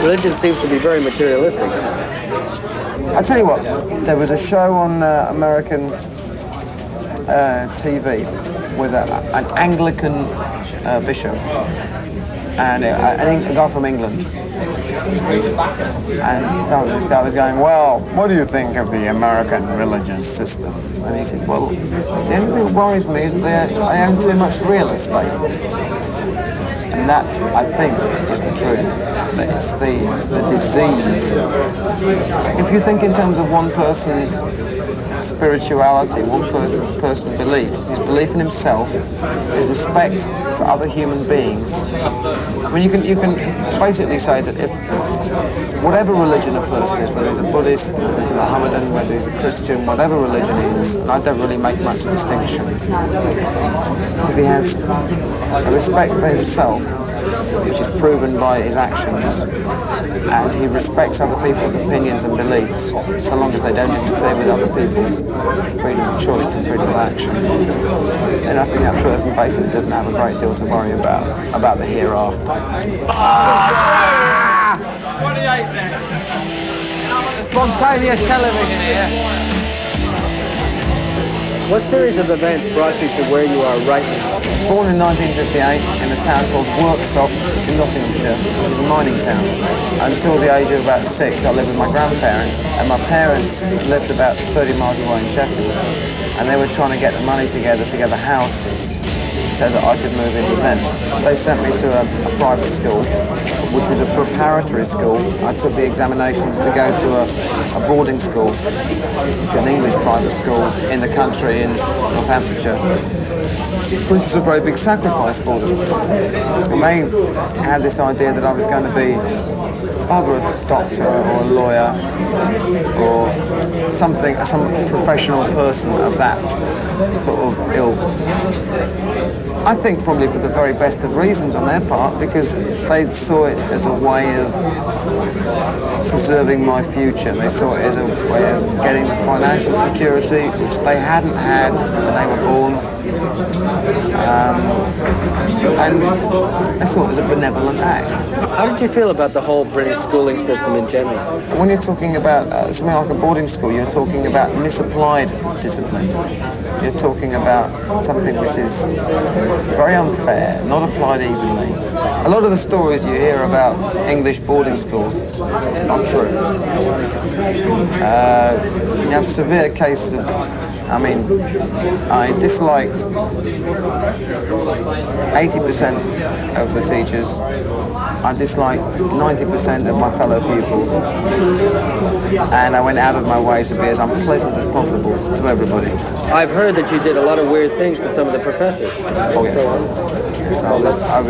Religion seems to be very materialistic. I tell you what, there was a show on American TV with an Anglican bishop and a guy from England. And so this guy was going, well, what do you think of the American religious system? And he said, well, the only thing that worries me is that they own too much real estate. And that, I think, is the truth. That it's the disease. If you think in terms of one person's spirituality, one person's personal belief, his belief in himself, his respect for other human beings. I mean, you can basically say that if whatever religion a person is, whether he's a Buddhist, whether he's a Mohammedan, whether he's a Christian, whatever religion he is, and I don't really make much distinction, if he has a respect for himself, which is proven by his actions, and he respects other people's opinions and beliefs, so long as they don't interfere with other people's freedom of choice and freedom of action, then I think that person basically doesn't have a great deal to worry about the hereafter. Spontaneous television here. What series of events brought you to where you are right now? Born in 1958 in a town called Worksop in Nottinghamshire, which is a mining town. Until the age of about 6, I lived with my grandparents, and my parents lived about 30 miles away in Sheffield. And they were trying to get the money together to get a house so that I could move in with them. They sent me to a private school, which was a preparatory school. I took the examination to go to a boarding school, which is an English private school in the country in Northamptonshire, which is a very big sacrifice for them. And they had this idea that I was going to be either a doctor or a lawyer or some professional person of that sort of ilk. I think probably for the very best of reasons on their part, because they saw it as a way of preserving my future. They saw it as a way of getting the financial security which they hadn't had when they were born. And I thought it was a benevolent act. How did you feel about the whole British schooling system in general? When you're talking about something like a boarding school, you're talking about misapplied discipline. You're talking about something which is very unfair, not applied evenly. A lot of the stories you hear about English boarding schools are not true. You have severe cases of, I dislike 80% of the teachers. I dislike 90% of my fellow pupils, and I went out of my way to be as unpleasant as possible to everybody. I've heard that you did a lot of weird things to some of the professors. Oh, yeah. So I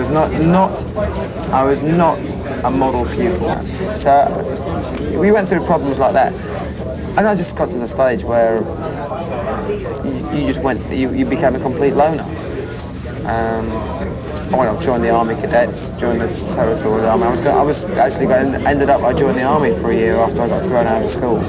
was not a model pupil. So we went through problems like that, and I just got to the stage where you became a complete loner. I went off, joined the Army Cadets, joined the Territorial Army. I joined the Army for a year after I got thrown out of school.